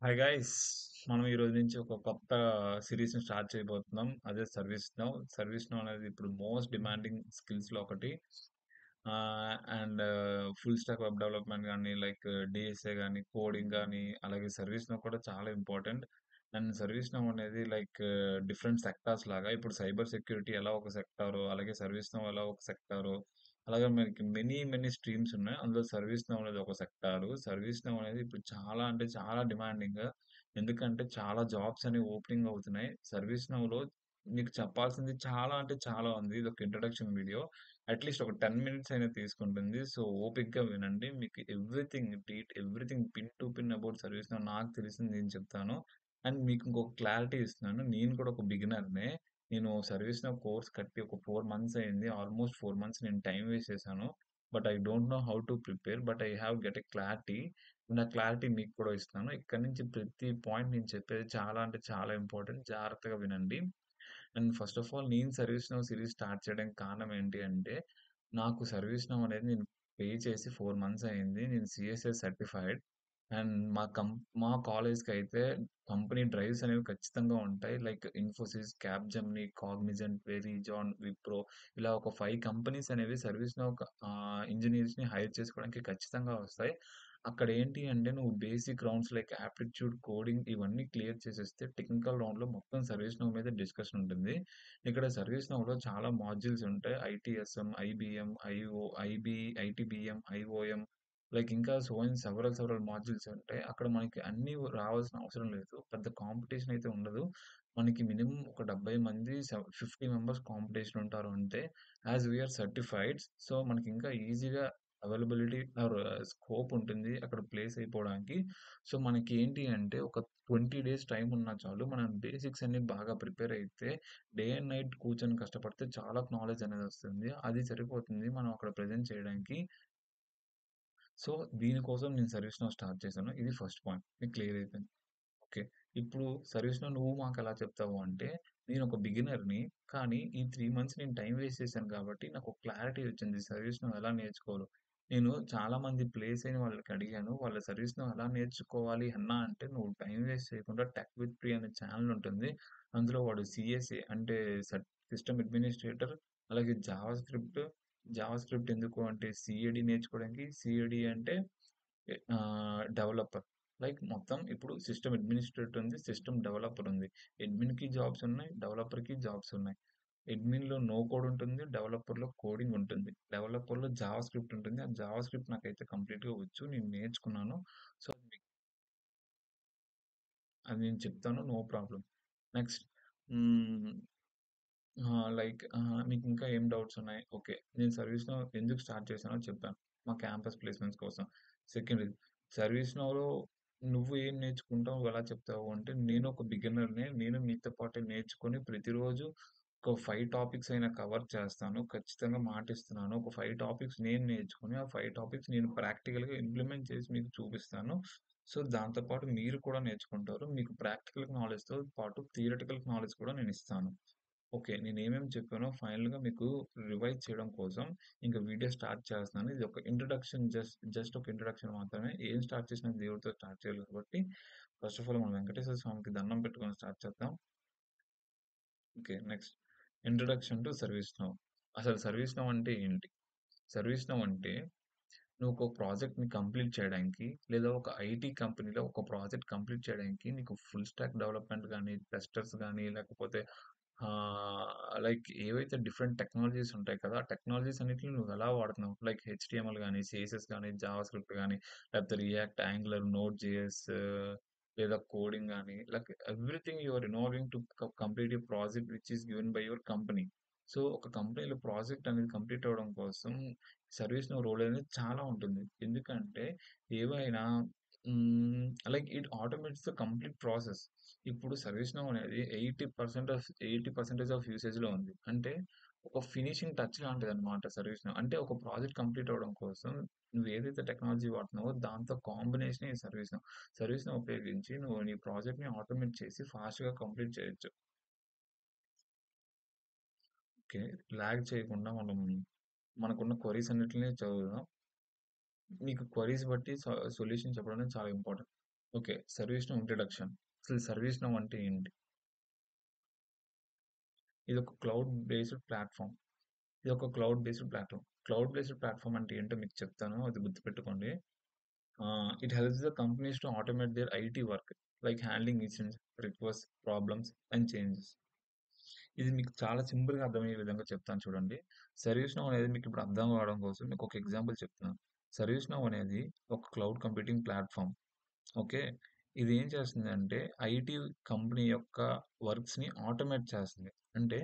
Hi guys! మనం ఈరోజు నుంచి ఒక కొత్త సీరీస్‌ని స్టార్ట్ చేయబోతున్నాం. అదే సర్వీస్ నౌ. సర్వీస్ నౌ అనేది ఇప్పుడు మోస్ట్ డిమాండింగ్ స్కిల్స్‌లో ఒకటి. And full stock web development గాని, లైక్ డీఎస్ఏ గాని, కోడింగ్ గాని, అలాగే సర్వీస్ నౌ కూడా చాలా ఇంపార్టెంట్. అండ్ సర్వీస్ నౌ అనేది లైక్ డిఫరెంట్ సెక్టార్స్ లాగా ఇప్పుడు సైబర్ సెక్యూరిటీ ఎలా ఒక సెక్టారో, అలాగే సర్వీస్ నౌ ఎలా ఒక సెక్టారో, అలాగే మనకి మెనీ స్ట్రీమ్స్ ఉన్నాయి. అందులో సర్వీస్ నౌ అనేది ఒక సెక్టారు. సర్వీస్ నౌ అనేది ఇప్పుడు చాలా అంటే చాలా డిమాండింగ్. ఎందుకంటే చాలా జాబ్స్ అనేవి ఓపెనింగ్ అవుతున్నాయి. సర్వీస్ నౌలో మీకు చెప్పాల్సింది చాలా అంటే చాలా ఉంది. ఇదొక ఇంట్రడక్షన్ వీడియో. అట్‌లీస్ట్ ఒక 10 మినిట్స్ అయినా తీసుకుంటుంది. సో, ఓపికగా వినండి. మీకు everything pin to pin about service now నాకు తెలిసింది నేను చెప్తాను. అండ్ మీకు ఇంకొక క్లారిటీ ఇస్తున్నాను. నేను కూడా ఒక బిగినర్‌నే. నేను సర్వీస్ నౌ కోర్స్ కట్టి ఒక 4 మంత్స్ అయింది. ఆల్‌మోస్ట్ 4 మంత్స్ నేను టైమ్ వేస్ట్ చేశాను. But I don't know how to prepare. But I have get a clarity. నా క్లారిటీ మీకు కూడా ఇస్తున్నాను. ఇక్కడి నుంచి ప్రతి పాయింట్ నేను చెప్పేది చాలా అంటే చాలా ఇంపార్టెంట్. జాగ్రత్తగా వినండి. అండ్ ఫస్ట్ ఆఫ్ ఆల్ నేను సర్వీస్ నౌ సిరీస్ స్టార్ట్ చేయడానికి కారణం ఏంటి అంటే, నాకు సర్వీస్ నౌ అనేది నేను పే చేసి 4 మంత్స్ అయింది. నేను సీఎస్ఏ సర్టిఫైడ్. అండ్ మా కాలేజ్‌కైతే కంపెనీ డ్రైవ్స్ అనేవి ఖచ్చితంగా ఉంటాయి. Like Infosys, Capgemini, Cognizant, Verizon, Wipro ఇలా ఒక 5 కంపెనీస్ అనేవి సర్వీస్ నౌ ఇంజినీర్స్‌ని హైర్ చేసుకోవడానికి ఖచ్చితంగా వస్తాయి. అక్కడ ఏంటి అంటే నువ్వు basic rounds like aptitude, coding ఇవన్నీ క్లియర్ చేసేస్తే టెక్నికల్ రౌండ్‌లో మొత్తం సర్వీస్ నౌ మీద డిస్కషన్ ఉంటుంది. ఇక్కడ సర్వీస్ నౌలో చాలా మాడ్యూల్స్ ఉంటాయి. ఐటీఎస్ఎం, ఐబీఎం, ఐటీబీఎం, ఐఓఎం లైక్ ఇంకా సో ఆన్ సెవరల్ మాడ్యూల్స్ ఉంటాయి. అక్కడ మనకి అన్నీ రావాల్సిన అవసరం లేదు. పెద్ద కాంపిటీషన్ అయితే ఉండదు. మనకి మినిమమ్ ఒక 70 మంది 50 మెంబర్స్ కాంపిటీషన్ ఉంటారు అంతే. As we are certifieds. So, మనకి ఇంకా ఈజీగా అవైలబిలిటీ ఆర్ స్కోప్ ఉంటుంది అక్కడ ప్లేస్ అయిపోవడానికి. సో, మనకి ఏంటి అంటే ఒక 20 డేస్ టైమ్ ఉన్నా చాలు. మనం బేసిక్స్ అన్నీ బాగా ప్రిపేర్ అయితే డే అండ్ నైట్ కూర్చొని కష్టపడితే చాలా నాలెడ్జ్ అనేది వస్తుంది. అది సరిపోతుంది మనం అక్కడ ప్రెజెంట్ చేయడానికి. సో, దీనికోసం నేను సర్వీస్ నౌ స్టార్ట్ చేశాను. ఇది ఫస్ట్ పాయింట్. మీకు క్లియర్ అయిపోయింది. ఓకే. ఇప్పుడు సర్వీస్‌లో నువ్వు మాకెలా చెప్తావు అంటే, నేనొక బిగినర్‌ని. కానీ ఈ 3 మంత్స్ నేను టైమ్ వేస్ట్ చేశాను కాబట్టి నాకొక క్లారిటీ వచ్చింది. సర్వీస్‌ను ఎలా నేర్చుకోవాలో. నేను చాలామంది ప్లేస్ అయిన వాళ్ళకి అడిగాను. వాళ్ళ సర్వీస్‌ను ఎలా నేర్చుకోవాలి అన్నా అంటే, నువ్వు టైమ్ వేస్ట్ చేయకుండా టెక్ విత్ ప్రియ అనే ఛానెల్ ఉంటుంది. అందులో వాడు సీఎస్ఏ అంటే సిస్టమ్ అడ్మినిస్ట్రేటర్ అలాగే జావా స్క్రిప్ట్ ఎందుకు అంటే సీఏడీ నేర్చుకోవడానికి. సీఏడీ అంటే డెవలపర్. లైక్ మొత్తం ఇప్పుడు సిస్టమ్ అడ్మినిస్ట్రేటర్ ఉంది. సిస్టమ్ డెవలపర్ ఉంది. అడ్మిన్‌కి జాబ్స్ ఉన్నాయి. డెవలపర్‌కి జాబ్స్ ఉన్నాయి. అడ్మిన్‌లో నో కోడ్ ఉంటుంది. డెవలపర్‌లో కోడింగ్ ఉంటుంది. డెవలపర్‌లో జావా స్క్రిప్ట్ ఉంటుంది. ఆ జావా స్క్రిప్ట్ నాకైతే కంప్లీట్‌గా వచ్చు. నేను నేర్చుకున్నాను. సో, అది నేను చెప్తాను. No problem. నెక్స్ట్ హ్మ్. మీకింకా ఏం డౌట్స్ ఉన్నాయి? ఓకే. నేను సర్వీస్ నౌ ఎందుకు స్టార్ట్ చేశానో చెప్పాను. మా క్యాంపస్ ప్లేస్‌మెంట్స్ కోసం. సెకండరీ సర్వీస్ నౌలో నువ్వు ఏం నేర్చుకుంటావు? ఎలా చెప్తావు అంటే, నేను ఒక బిగినర్‌నే. నేను మీతో పాటే నేర్చుకొని ప్రతిరోజు ఒక 5 టాపిక్స్ అయినా కవర్ చేస్తాను. ఖచ్చితంగా మాటిస్తున్నాను. ఒక 5 టాపిక్స్ నేను నేర్చుకొని, ఆ 5 టాపిక్స్ నేను ప్రాక్టికల్‌గా ఇంప్లిమెంట్ చేసి మీకు చూపిస్తాను. సో, దాంతో పాటు మీరు కూడా నేర్చుకుంటారు. మీకు ప్రాక్టికల్ నాలెడ్జ్‌తో పాటు థియరిటికల్ నాలెడ్జ్ కూడా నేనిస్తాను. ఓకే. నేనేమేమి చెప్పానో ఫైనల్‌గా మీకు రివైజ్ చేయడం కోసం ఇంక వీడియో స్టార్ట్ చేస్తున్నాను. ఇది ఒక ఇంట్రడక్షన్ జస్ట్ ఒక ఇంట్రడక్షన్ మాత్రమే. ఏం స్టార్ట్ చేసినా దేవుడితో స్టార్ట్ చేయాలి కాబట్టి ఫస్ట్ ఆఫ్ ఆల్ మనం వెంకటేశ్వర స్వామికి దండం పెట్టుకొని స్టార్ట్ చేద్దాం. Okay. Next introduction to service now. అసలు సర్వీస్ నౌ అంటే ఏంటి? సర్వీస్ నౌ అంటే నువ్వు ఒక ప్రాజెక్ట్‌ని కంప్లీట్ చేయడానికి లేదా ఒక ఐటీ కంపెనీలో ఒక ప్రాజెక్ట్ కంప్లీట్ చేయడానికి నీకు ఫుల్ స్టాక్ డెవలప్‌మెంట్ గాని, టెస్టర్స్ గాని లేకపోతే లైక్ ఏవైతే డిఫరెంట్ టెక్నాలజీస్ ఉంటాయి కదా! ఆ టెక్నాలజీస్ అన్నిటిని నువ్వెలా వాడుతున్నావు? లైక్ హెచ్‌టీఎంఎల్ గాని, సీఎస్ఎస్ గాని, జావా స్క్రిప్ట్ గాని, లేకపోతే రియాక్ట్, యాంగులర్, నోడ్ జేఎస్ లేదా కోడింగ్ గాని, like everything you are involving to complete a project which is given by your company. So, ఒక కంపెనీలో ప్రాజెక్ట్ అనేది కంప్లీట్ అవ్వడం కోసం సర్వీస్ నో రోల్ అనేది చాలా ఉంటుంది. ఎందుకంటే ఏవైనా like it automates the complete process. ఇప్పుడు సర్వీస్ నౌ అనేది 80% ఆఫ్ యూసేజ్‌లో ఉంది. అంటే ఒక ఫినిషింగ్ టచ్ లాంటిదన్నమాట సర్వీస్ నౌ. అంటే ఒక ప్రాజెక్ట్ కంప్లీట్ అవ్వడం కోసం నువ్వు ఏదైతే టెక్నాలజీ వాడుతున్నావో దాంతో కాంబినేషనే ఈ సర్వీస్ నౌ. సర్వీస్ నౌ ఉపయోగించి నువ్వు నీ ప్రాజెక్ట్‌ని ఆటోమేట్ చేసి ఫాస్ట్‌గా కంప్లీట్ చేయొచ్చు. ఓకే. లాగ్ చేయకుండా మనకున్న క్వెరీస్ అన్నిటిని చదువుదాం. మీకు క్వెరీస్ బట్టి సొల్యూషన్ చెప్పడం అనేది చాలా important. Okay. ServiceNow introduction. అసలు సర్వీస్ నౌ అంటే ఏంటి? ఇదొక క్లౌడ్ బేస్డ్ ప్లాట్‌ఫార్మ్. ఇదొక cloud based platform. Cloud based platform అంటే ఏంటో మీకు చెప్తాను. అది గుర్తుపెట్టుకోండి. It helps the companies to automate their IT work like handling incidents, request, problems and changes. ఇది మీకు చాలా సింపుల్‌గా అర్థమయ్యే విధంగా చెప్తాను చూడండి. సర్వీస్ నౌ అనేది మీకు ఇప్పుడు అర్థం కావడం కోసం మీకు ఒక ఎగ్జాంపుల్ చెప్తున్నాను. సర్వీస్ నౌ అనేది ఒక క్లౌడ్ కంప్యూటింగ్ ప్లాట్‌ఫార్మ్. ఓకే. ఇది ఏం చేస్తుందంటే ఐటీ కంపెనీ యొక్క వర్క్స్‌ని ఆటోమేట్ చేస్తుంది. అంటే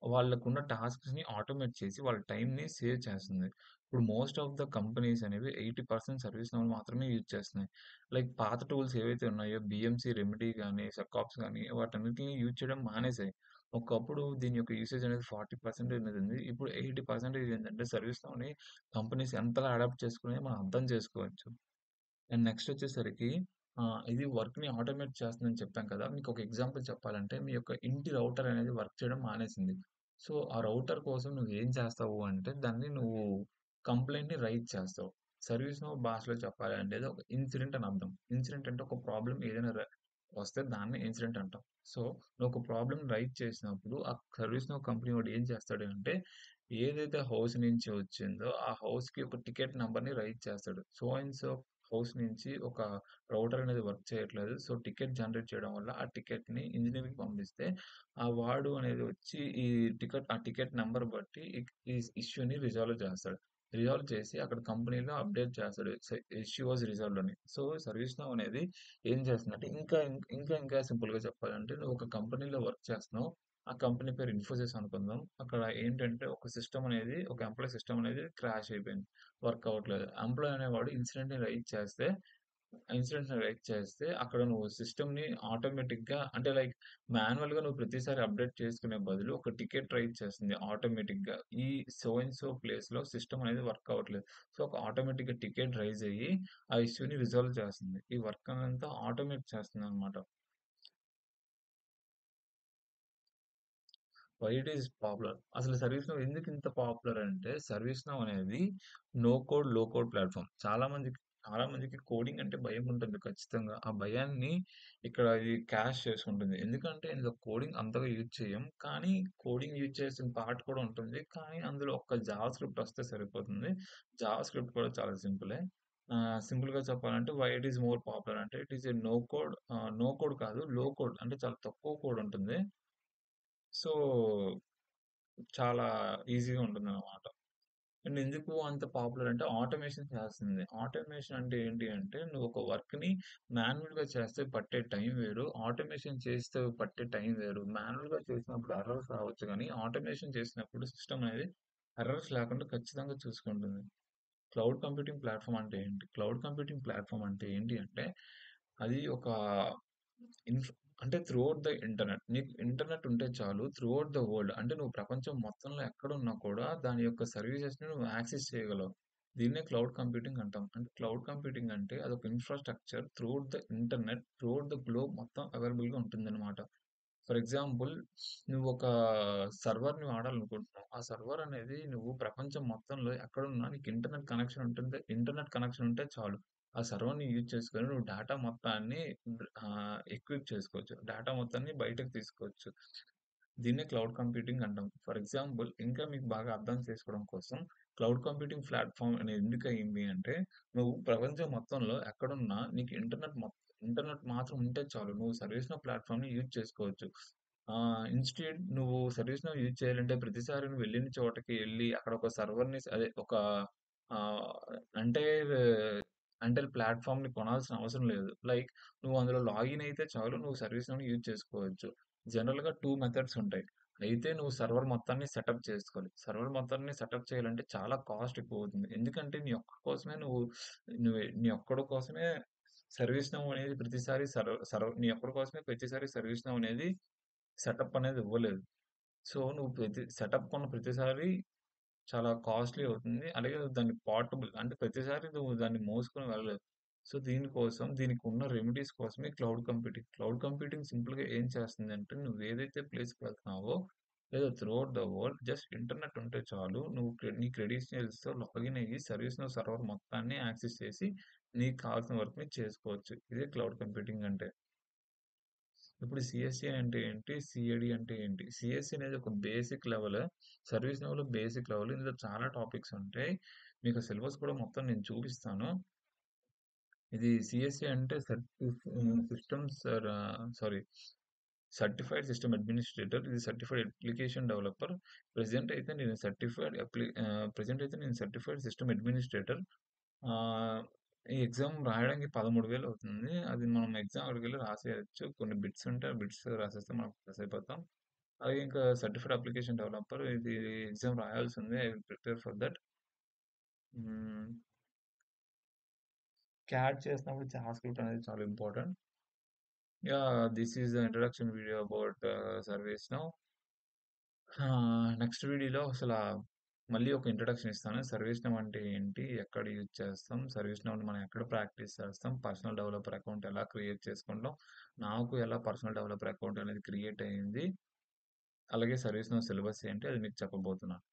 వాళ్ళకున్న టాస్క్స్‌ని ఆటోమేట్ చేసి వాళ్ళ టైమ్‌ని సేవ్ చేస్తుంది. ఇప్పుడు మోస్ట్ ఆఫ్ ద కంపెనీస్ అనేవి 80% సర్వీస్ నౌ మాత్రమే యూజ్ చేస్తున్నాయి. లైక్ పాత టూల్స్ ఏవైతే ఉన్నాయో బీఎంసీ రెమెడీ గాని, సెకాప్స్ గాని వాటన్నిటిని యూజ్ చేయడం మానేసాయి. ఒకప్పుడు దీని యొక్క యూసేజ్ అనేది 40% అనేది ఉంది. ఇప్పుడు 80% ఏంటంటే సర్వీస్ నౌని కంపెనీస్ ఎంతలా అడాప్ట్ చేసుకున్నాయో మనం అర్థం చేసుకోవచ్చు. అండ్ నెక్స్ట్ వచ్చేసరికి ఇది వర్క్‌ని ఆటోమేట్ చేస్తుందని చెప్పాం కదా! మీకొక ఎగ్జాంపుల్ చెప్పాలంటే, మీ యొక్క ఇంటి రౌటర్ అనేది వర్క్ చేయడం మానేసింది. సో, ఆ రౌటర్ కోసం నువ్వేం చేస్తావు అంటే, దాన్ని నువ్వు కంప్లెయింట్‌ని రైజ్ చేస్తావు. సర్వీస్ నౌ భాషలో చెప్పాలంటే, అది ఒక ఇన్సిడెంట్ అని అర్థం. ఇన్సిడెంట్ అంటే ఒక ప్రాబ్లమ్ ఏదైనా వస్తే దాన్ని ఇన్సిడెంట్ అంటాం. సో, నువ్వు ఒక ప్రాబ్లమ్ రైజ్ చేసినప్పుడు, ఆ సర్వీస్ నౌ కంపెనీ వాడు ఏం చేస్తాడు అంటే, ఏదైతే హౌస్ నుంచి వచ్చిందో, ఆ హౌస్‌కి ఒక టికెట్ నంబర్‌ని రైజ్ చేస్తాడు. సో అండ్ సో హౌస్ నుంచి ఒక రౌటర్ అనేది వర్క్ చేయట్లేదు. సో, టికెట్ జనరేట్ చేయడం వల్ల ఆ టికెట్‌ని ఇంజినీర్‌కి పంపిస్తే, ఆ వాడు అనేది వచ్చి ఆ టికెట్ నంబర్ బట్టి ఈ ఇష్యూని రిజాల్వ్ చేస్తాడు. రిజాల్వ్ చేసి అక్కడ కంపెనీలో అప్డేట్ చేస్తాడు. ఇష్యూ వాస్ రిజాల్వ్డ్ అని. సో, సర్వీస్ నౌ అనేది ఏం చేస్తుందంటే ఇంకా సింపుల్‌గా చెప్పాలంటే నువ్వు ఒక కంపెనీలో వర్క్ చేస్తున్నావు. ఆ కంపెనీ పేరు ఇన్ఫోసిస్ అనుకుందాం. అక్కడ ఏంటంటే ఒక సిస్టమ్ అనేది ఒక ఎంప్లాయీ సిస్టమ్ అనేది క్రాష్ అయిపోయింది. వర్క్ అవ్వట్లేదు. ఎంప్లాయీ అనేవాడు ఇన్సిడెంట్‌ని రైజ్ చేస్తే అక్కడ నువ్వు సిస్టమ్‌ని ఆటోమేటిక్‌గా అంటే లైక్ మాన్యువల్‌గా నువ్వు ప్రతిసారి అప్డేట్ చేసుకునే బదులు ఒక టికెట్ రైజ్ చేస్తుంది ఆటోమేటిక్‌గా. ఈ సో అండ్ సో ప్లేస్‌లో సిస్టమ్ అనేది వర్క్ అవ్వట్లేదు. సో, ఒక ఆటోమేటిక్‌గా టికెట్ రైజ్ అయ్యి ఆ ఇష్యూని రిజాల్వ్ చేస్తుంది. ఈ వర్క్ అంతా ఆటోమేట్ చేస్తుందన్నమాట. Why it is popular. అసలు సర్వీస్ నౌ ఎందుకు ఇంత పాపులర్ అంటే, సర్వీస్ నౌ అనేది no code, low code platform. చాలా మందికి కోడింగ్ అంటే భయం ఉంటుంది ఖచ్చితంగా. ఆ భయాన్ని ఇక్కడ ఇది క్యాష్ చేసుకుంటుంది. ఎందుకంటే ఇందులో కోడింగ్ అంతగా యూజ్ చేయం. కానీ కోడింగ్ యూజ్ చేసిన పార్ట్ కూడా ఉంటుంది. కానీ అందులో ఒక్క జావా స్క్రిప్ట్ వస్తే సరిపోతుంది. జావా స్క్రిప్ట్ కూడా చాలా సింపులే. సింపుల్‌గా చెప్పాలంటే why it is more popular అంటే it is a no code కాదు, లో కోడ్ అంటే చాలా తక్కువ కోడ్ ఉంటుంది. సో చాలా ఈజీగా ఉంటుందన్నమాట. అండ్ ఎందుకు అంత పాపులర్ అంటే ఆటోమేషన్ చేస్తుంది. ఆటోమేషన్ అంటే ఏంటి అంటే నువ్వు ఒక వర్క్‌ని మాన్యుయల్‌గా చేస్తే పట్టే టైం వేరు. ఆటోమేషన్ చేస్తే పట్టే టైం వేరు. మాన్యుయల్‌గా చేసినప్పుడు ఎర్రర్స్ రావచ్చు గానీ, ఆటోమేషన్ చేసినప్పుడు సిస్టమ్ అనేది ఎర్రర్స్ లేకుండా ఖచ్చితంగా చూసుకుంటుంది. క్లౌడ్ కంప్యూటింగ్ ప్లాట్‌ఫార్మ్ అంటే ఏంటి? క్లౌడ్ కంప్యూటింగ్ ప్లాట్‌ఫార్మ్ అంటే ఏంటి అంటే, అది ఒక ఇన్ఫ్ అంటే త్రూఔట్ ద ఇంటర్నెట్. నీకు ఇంటర్నెట్ ఉంటే చాలు త్రూఔట్ ద వరల్డ్ అంటే నువ్వు ప్రపంచం మొత్తంలో ఎక్కడున్నా కూడా దాని యొక్క సర్వీసెస్‌ని నువ్వు యాక్సెస్ చేయగలవు. దీన్నే క్లౌడ్ కంప్యూటింగ్ అంటాం. అంటే క్లౌడ్ కంప్యూటింగ్ అంటే అదొక infrastructure throughout the internet, throughout the globe మొత్తం అవైలబుల్‌గా ఉంటుందన్నమాట. ఫర్ ఎగ్జాంపుల్ నువ్వొక సర్వర్‌ని వాడాలనుకుంటున్నావు. ఆ సర్వర్ అనేది నువ్వు ప్రపంచం మొత్తంలో ఎక్కడున్నా నీకు ఇంటర్నెట్ కనెక్షన్ ఉంటే చాలు. ఆ సర్వర్‌ని యూజ్ చేసుకొని నువ్వు డేటా మొత్తాన్ని ఎక్విప్ చేసుకోవచ్చు. డేటా మొత్తాన్ని బయటకు తీసుకోవచ్చు. దీన్నే క్లౌడ్ కంప్యూటింగ్ అంటాం. ఫర్ ఎగ్జాంపుల్ ఇంకా మీకు బాగా అర్థం చేసుకోవడం కోసం క్లౌడ్ కంప్యూటింగ్ ప్లాట్‌ఫార్మ్ అనేది ఎందుకయింది అంటే, నువ్వు ప్రపంచం మొత్తంలో ఎక్కడున్నా నీకు ఇంటర్నెట్ మాత్రం ఉంటే చాలు. నువ్వు సర్వీస్ నౌ ప్లాట్‌ఫార్మ్‌ని యూజ్ చేసుకోవచ్చు. ఇన్‌స్టెడ్ నువ్వు సర్వీస్ నౌ యూజ్ చేయాలంటే ప్రతిసారి నువ్వు వెళ్ళిన చోటకి ఎళ్లి అక్కడ ఒక సర్వర్‌ని అదే ఒక ఆహ్, అంటే అంటే ప్లాట్‌ఫార్మ్‌ని కొనాల్సిన అవసరం లేదు. లైక్ నువ్వు అందులో లాగిన్ అయితే చాలు నువ్వు సర్వీస్ నౌని యూజ్ చేసుకోవచ్చు. జనరల్‌గా 2 మెథడ్స్ ఉంటాయి. అయితే నువ్వు సర్వర్ మొత్తాన్ని సెటప్ చేసుకోవాలి. సర్వర్ మొత్తాన్ని సెటప్ చేయాలంటే చాలా కాస్ట్ ఎక్కువవుతుంది. ఎందుకంటే నీ ఒక్కడి కోసమే సర్వీస్ నౌ అనేది ప్రతిసారి నీ ఒక్కడి కోసమే ప్రతిసారి సర్వీస్ నౌ అనేది సెటప్ అనేది ఇవ్వలేదు. సో, నువ్వు సెటప్ కొన్న ప్రతిసారి చాలా కాస్ట్‌లీ అవుతుంది. అలాగే దాన్ని పోర్టబుల్ అంటే ప్రతిసారి నువ్వు దాన్ని మోసుకొని వెళ్ళలేవు. సో, దీనికున్న రెమెడీస్ కోసమే క్లౌడ్ కంప్యూటింగ్. క్లౌడ్ కంప్యూటింగ్ సింపుల్‌గా ఏం చేస్తుందంటే నువ్వేదైతే ప్లేస్‌కి వెళ్తున్నావో లేదా throughout the world just internet ఉంటే చాలు. నువ్వు నీ క్రెడెన్షియల్స్‌తో లాగిన్ అయ్యి సర్వీస్ నౌ సర్వర్ మొత్తాన్ని యాక్సెస్ చేసి నీకు కావాల్సిన వర్క్‌ని చేసుకోవచ్చు. ఇదే క్లౌడ్ కంప్యూటింగ్ అంటే. ఇప్పుడు సీఎస్‌సి అంటే ఏంటి? సీఏడీ అంటే ఏంటి? సీఎస్‌సి అనేది ఒక basic level. Service level basic level. ఇందులో చాలా టాపిక్స్ ఉంటాయి. మీకు సిలబస్ కూడా మొత్తం నేను చూపిస్తాను. ఇది సీఎస్‌సి అంటే systems sorry certified system administrator. ఇది సర్టిఫైడ్ అప్లికేషన్ డెవలపర్. ప్రెజెంట్ అయితే నేను సర్టిఫైడ్ సిస్టమ్ అడ్మినిస్ట్రేటర్. ఆహ్, ఈ ఎగ్జామ్ రాయడానికి 13,000 అవుతుంది. అది మనం ఎగ్జామ్ అక్కడికెళ్ళి రాసేయొచ్చు. కొన్ని బిట్స్ ఉంటే ఆ బిట్స్ రాసేస్తే మనం పాస్ అయిపోతాం. అలాగే ఇంకా సర్టిఫైడ్ అప్లికేషన్ డెవలపర్ ఇది ఎగ్జామ్ రాయాల్సిందే. I will prepare for that. Hmm. CAD చేసినప్పుడు జావాస్క్రిప్ట్ అనేది చాలా important. Yeah! This is the introduction video about ServiceNow. Next వీడియోలో మళ్ళీ ఒక ఇంట్రడక్షన్ ఇస్తాను. సర్వీస్ నౌ అంటే ఏంటి? ఎక్కడ యూజ్ చేస్తాం? సర్వీస్ నౌని మనం ఎక్కడ ప్రాక్టీస్ చేస్తాం? పర్సనల్ డెవలపర్ అకౌంట్ ఎలా క్రియేట్ చేసుకుంటాం? నాకు ఎలా పర్సనల్ డెవలపర్ అకౌంట్ అనేది క్రియేట్ అయింది? అలాగే సర్వీస్ నౌ సిలబస్ ఏంటి? అది మీకు చెప్పబోతున్నాను.